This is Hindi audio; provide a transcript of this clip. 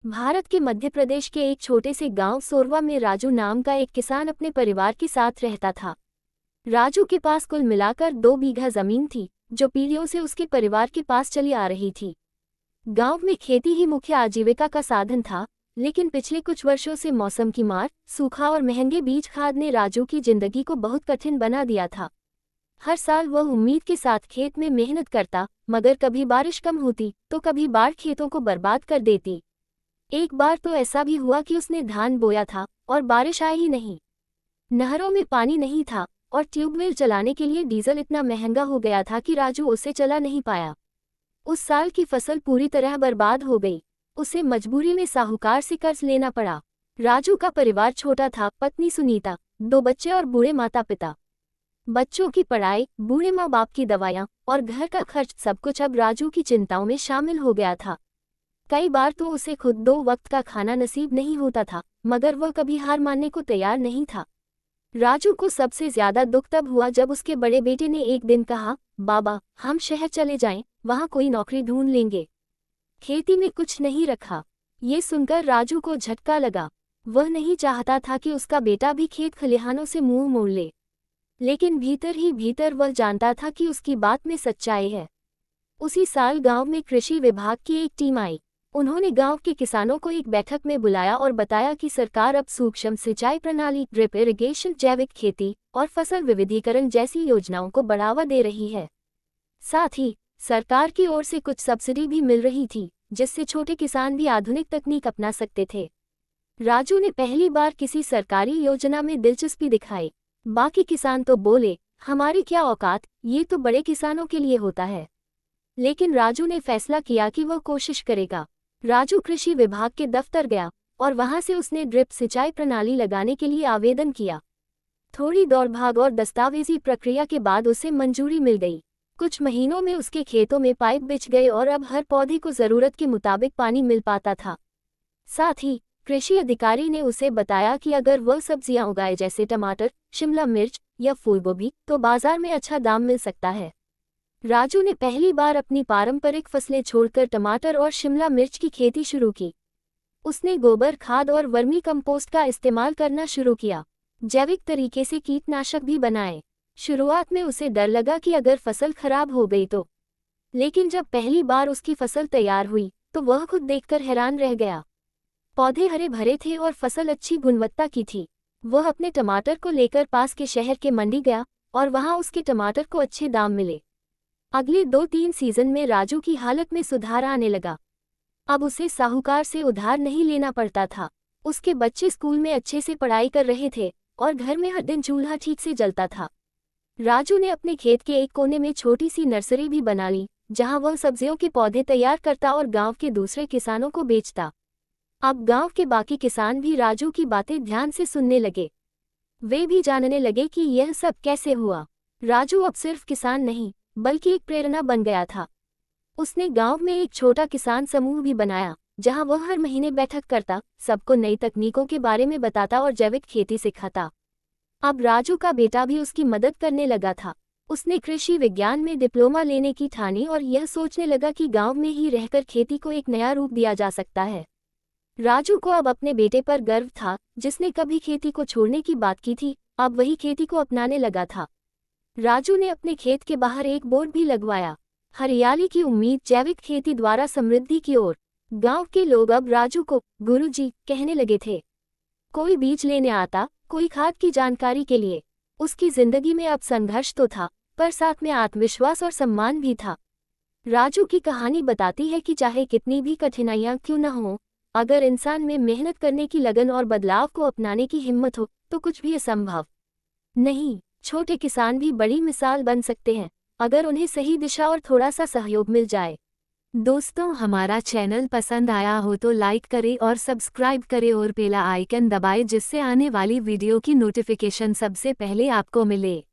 भारत के मध्य प्रदेश के एक छोटे से गांव सोरवा में राजू नाम का एक किसान अपने परिवार के साथ रहता था। राजू के पास कुल मिलाकर 2 बीघा जमीन थी, जो पीढ़ियों से उसके परिवार के पास चली आ रही थी। गांव में खेती ही मुख्य आजीविका का साधन था, लेकिन पिछले कुछ वर्षों से मौसम की मार, सूखा और महंगे बीज खाद ने राजू की जिंदगी को बहुत कठिन बना दिया था। हर साल वह उम्मीद के साथ खेत में मेहनत करता, मगर कभी बारिश कम होती तो कभी बाढ़ खेतों को बर्बाद कर देती। एक बार तो ऐसा भी हुआ कि उसने धान बोया था और बारिश आई ही नहीं। नहरों में पानी नहीं था और ट्यूबवेल चलाने के लिए डीजल इतना महंगा हो गया था कि राजू उससे चला नहीं पाया। उस साल की फसल पूरी तरह बर्बाद हो गई। उसे मजबूरी में साहूकार से कर्ज लेना पड़ा। राजू का परिवार छोटा था, पत्नी सुनीता, 2 बच्चे और बूढ़े माता पिता। बच्चों की पढ़ाई, बूढ़े माँ बाप की दवाइयाँ और घर का खर्च, सब कुछ अब राजू की चिंताओं में शामिल हो गया था। कई बार तो उसे खुद 2 वक्त का खाना नसीब नहीं होता था, मगर वह कभी हार मानने को तैयार नहीं था। राजू को सबसे ज्यादा दुख तब हुआ जब उसके बड़े बेटे ने एक दिन कहा, बाबा, हम शहर चले जाएं, वहां कोई नौकरी ढूंढ लेंगे। खेती में कुछ नहीं रखा। ये सुनकर राजू को झटका लगा। वह नहीं चाहता था कि उसका बेटा भी खेत खलिहानों से मुंह मोड़ ले, लेकिन भीतर ही भीतर वह जानता था कि उसकी बात में सच्चाई है। उसी साल गांव में कृषि विभाग की एक टीम आई। उन्होंने गांव के किसानों को एक बैठक में बुलाया और बताया कि सरकार अब सूक्ष्म सिंचाई प्रणाली, ड्रिप इरिगेशन, जैविक खेती और फसल विविधीकरण जैसी योजनाओं को बढ़ावा दे रही है। साथ ही सरकार की ओर से कुछ सब्सिडी भी मिल रही थी, जिससे छोटे किसान भी आधुनिक तकनीक अपना सकते थे। राजू ने पहली बार किसी सरकारी योजना में दिलचस्पी दिखाई। बाकी किसान तो बोले, हमारी क्या औकात, ये तो बड़े किसानों के लिए होता है। लेकिन राजू ने फैसला किया कि वह कोशिश करेगा। राजू कृषि विभाग के दफ्तर गया और वहां से उसने ड्रिप सिंचाई प्रणाली लगाने के लिए आवेदन किया। थोड़ी दौड़भाग और दस्तावेजी प्रक्रिया के बाद उसे मंजूरी मिल गई। कुछ महीनों में उसके खेतों में पाइप बिछ गए और अब हर पौधे को जरूरत के मुताबिक पानी मिल पाता था। साथ ही कृषि अधिकारी ने उसे बताया कि अगर वह सब्जियां उगाए जैसे टमाटर, शिमला मिर्च या फूलगोभी, तो बाजार में अच्छा दाम मिल सकता है। राजू ने पहली बार अपनी पारंपरिक फसलें छोड़कर टमाटर और शिमला मिर्च की खेती शुरू की। उसने गोबर खाद और वर्मी कंपोस्ट का इस्तेमाल करना शुरू किया। जैविक तरीके से कीटनाशक भी बनाए। शुरुआत में उसे डर लगा कि अगर फसल खराब हो गई तो, लेकिन जब पहली बार उसकी फसल तैयार हुई तो वह खुद देखकर हैरान रह गया। पौधे हरे भरे थे और फसल अच्छी गुणवत्ता की थी। वह अपने टमाटर को लेकर पास के शहर के मंडी गया और वहां उसके टमाटर को अच्छे दाम मिले। अगले 2-3 सीजन में राजू की हालत में सुधार आने लगा। अब उसे साहूकार से उधार नहीं लेना पड़ता था। उसके बच्चे स्कूल में अच्छे से पढ़ाई कर रहे थे और घर में हर दिन चूल्हा ठीक से जलता था। राजू ने अपने खेत के एक कोने में छोटी सी नर्सरी भी बना ली, जहां वह सब्जियों के पौधे तैयार करता और गांव के दूसरे किसानों को बेचता। अब गांव के बाकी किसान भी राजू की बातें ध्यान से सुनने लगे। वे भी जानने लगे कि यह सब कैसे हुआ। राजू अब सिर्फ किसान नहीं, बल्कि एक प्रेरणा बन गया था। उसने गांव में एक छोटा किसान समूह भी बनाया, जहां वह हर महीने बैठक करता, सबको नई तकनीकों के बारे में बताता और जैविक खेती सिखाता। अब राजू का बेटा भी उसकी मदद करने लगा था। उसने कृषि विज्ञान में डिप्लोमा लेने की ठानी और यह सोचने लगा कि गांव में ही रहकर खेती को एक नया रूप दिया जा सकता है। राजू को अब अपने बेटे पर गर्व था, जिसने कभी खेती को छोड़ने की बात की थी, अब वही खेती को अपनाने लगा था। राजू ने अपने खेत के बाहर एक बोर्ड भी लगवाया, हरियाली की उम्मीद, जैविक खेती द्वारा समृद्धि की ओर। गांव के लोग अब राजू को गुरुजी कहने लगे थे। कोई बीज लेने आता, कोई खाद की जानकारी के लिए। उसकी जिंदगी में अब संघर्ष तो था, पर साथ में आत्मविश्वास और सम्मान भी था। राजू की कहानी बताती है कि चाहे कितनी भी कठिनाइयां क्यों न हो, अगर इंसान में मेहनत करने की लगन और बदलाव को अपनाने की हिम्मत हो, तो कुछ भी असंभव नहीं। छोटे किसान भी बड़ी मिसाल बन सकते हैं, अगर उन्हें सही दिशा और थोड़ा सा सहयोग मिल जाए। दोस्तों, हमारा चैनल पसंद आया हो तो लाइक करें और सब्सक्राइब करें और बेल आइकन दबाएं, जिससे आने वाली वीडियो की नोटिफिकेशन सबसे पहले आपको मिले।